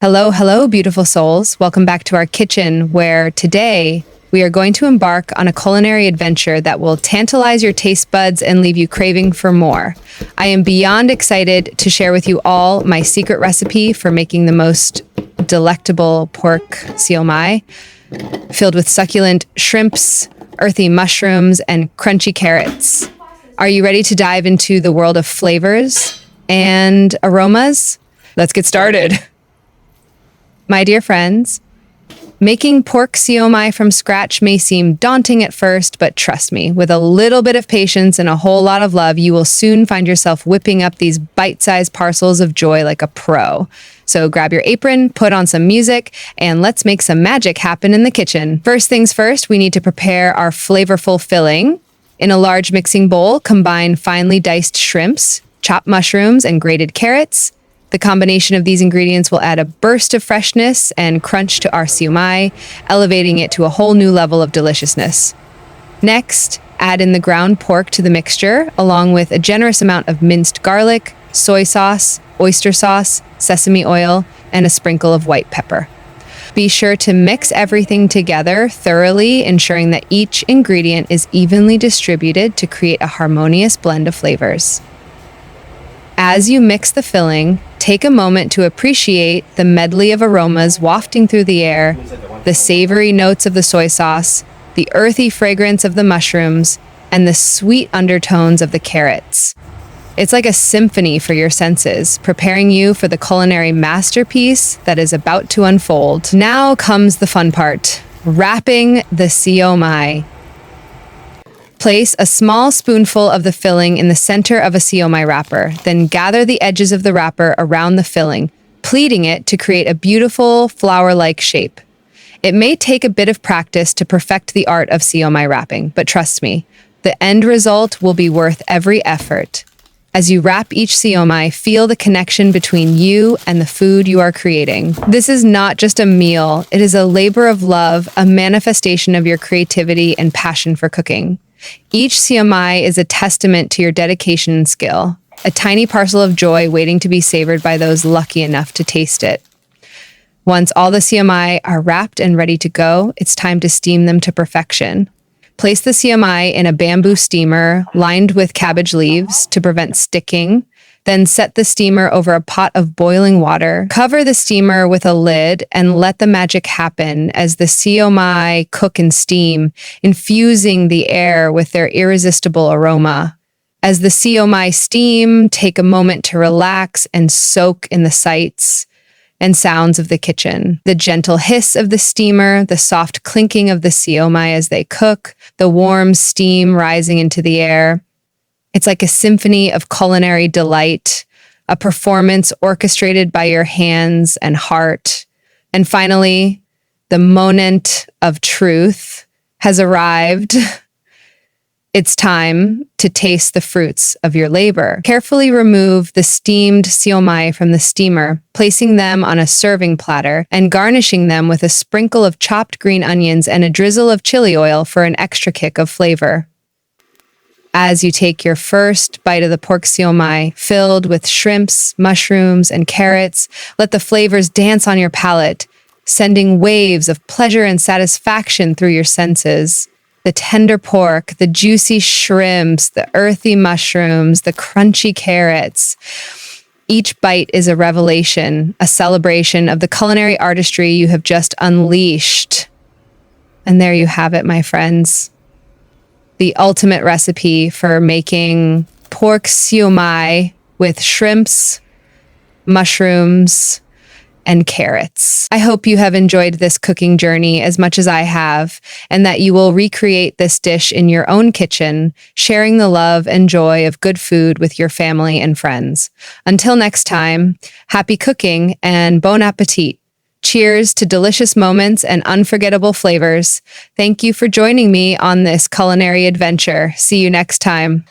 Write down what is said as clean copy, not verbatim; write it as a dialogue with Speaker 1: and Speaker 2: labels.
Speaker 1: Hello, hello, beautiful souls. Welcome back to our kitchen, where today we are going to embark on a culinary adventure that will tantalize your taste buds and leave you craving for more. I am beyond excited to share with you all my secret recipe for making the most delectable pork siomai, filled with succulent shrimps, earthy mushrooms, and crunchy carrots. Are you ready to dive into the world of flavors and aromas? Let's get started. My dear friends, making pork siomai from scratch may seem daunting at first, but trust me, with a little bit of patience and a whole lot of love, you will soon find yourself whipping up these bite-sized parcels of joy like a pro. So grab your apron, put on some music, and let's make some magic happen in the kitchen. First things first, we need to prepare our flavorful filling. In a large mixing bowl, combine finely diced shrimps, chopped mushrooms, and grated carrots. The combination of these ingredients will add a burst of freshness and crunch to our siomai, elevating it to a whole new level of deliciousness. Next, add in the ground pork to the mixture, along with a generous amount of minced garlic, soy sauce, oyster sauce, sesame oil, and a sprinkle of white pepper. Be sure to mix everything together thoroughly, ensuring that each ingredient is evenly distributed to create a harmonious blend of flavors. As you mix the filling, take a moment to appreciate the medley of aromas wafting through the air, the savory notes of the soy sauce, the earthy fragrance of the mushrooms, and the sweet undertones of the carrots. It's like a symphony for your senses, preparing you for the culinary masterpiece that is about to unfold. Now comes the fun part, wrapping the siomai. Place a small spoonful of the filling in the center of a siomai wrapper, then gather the edges of the wrapper around the filling, pleating it to create a beautiful flower-like shape. It may take a bit of practice to perfect the art of siomai wrapping, but trust me, the end result will be worth every effort. As you wrap each siomai, feel the connection between you and the food you are creating. This is not just a meal, it is a labor of love, a manifestation of your creativity and passion for cooking. Each siomai is a testament to your dedication and skill, a tiny parcel of joy waiting to be savored by those lucky enough to taste it. Once all the siomai are wrapped and ready to go, it's time to steam them to perfection. Place the siomai in a bamboo steamer lined with cabbage leaves to prevent sticking. Then set the steamer over a pot of boiling water. Cover the steamer with a lid and let the magic happen as the siomai cook and steam, infusing the air with their irresistible aroma. As the siomai steam, take a moment to relax and soak in the sights and sounds of the kitchen. The gentle hiss of the steamer, the soft clinking of the siomai as they cook, the warm steam rising into the air. It's like a symphony of culinary delight, a performance orchestrated by your hands and heart. And finally, the moment of truth has arrived. It's time to taste the fruits of your labor. Carefully remove the steamed siomai from the steamer, placing them on a serving platter and garnishing them with a sprinkle of chopped green onions and a drizzle of chili oil for an extra kick of flavor. As you take your first bite of the pork siomai, filled with shrimps, mushrooms, and carrots, let the flavors dance on your palate, sending waves of pleasure and satisfaction through your senses. The tender pork, the juicy shrimps, the earthy mushrooms, the crunchy carrots. Each bite is a revelation, a celebration of the culinary artistry you have just unleashed. And there you have it, my friends. The ultimate recipe for making pork siomai with shrimps, mushrooms, and carrots. I hope you have enjoyed this cooking journey as much as I have, and that you will recreate this dish in your own kitchen, sharing the love and joy of good food with your family and friends. Until next time, happy cooking and bon appetit. Cheers to delicious moments and unforgettable flavors. Thank you for joining me on this culinary adventure. See you next time.